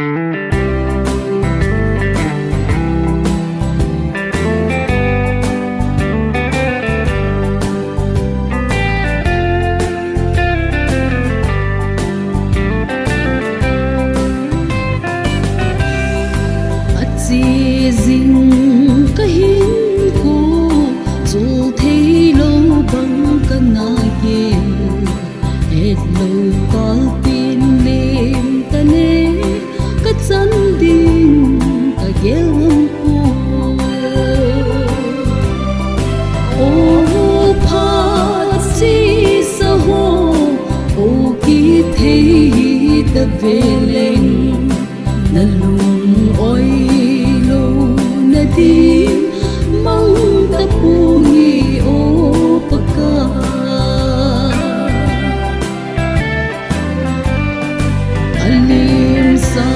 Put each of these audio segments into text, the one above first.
jing kahinkho dù thấy lâu bằng cả ngày hết lâu có tin đêm ta nê cất dẫn đinh cả ghé hông ô phát si sa hồ ô kỳ thấy ta về lên na lung oi di mang tapungi o paka alim sa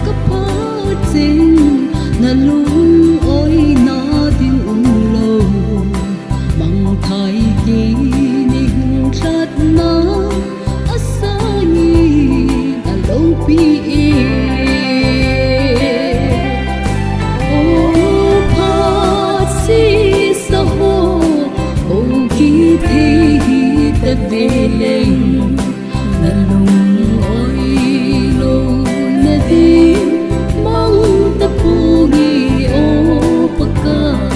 kapating nalung oi na din ulo mang thai kining chat na asani alo pi về lên là lùng ôi lô na đi mong ta cô nghi ô baka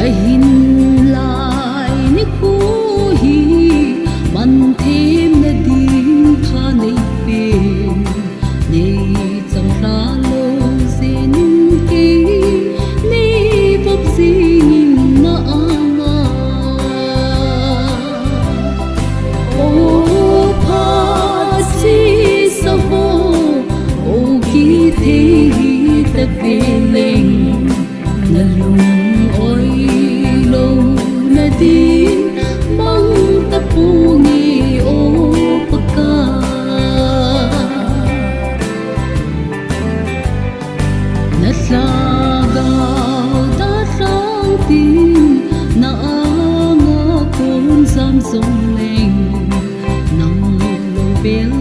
hin lại ni khu hi man thêm na din kha nei pin nei cham hla lo sin ki nei pop sin na anga o pha si sa ho o ki the ta ve lên na lung oi na di mang tapungi o paka na sagao ta sang tin na anga kon sam song leng nang lo bel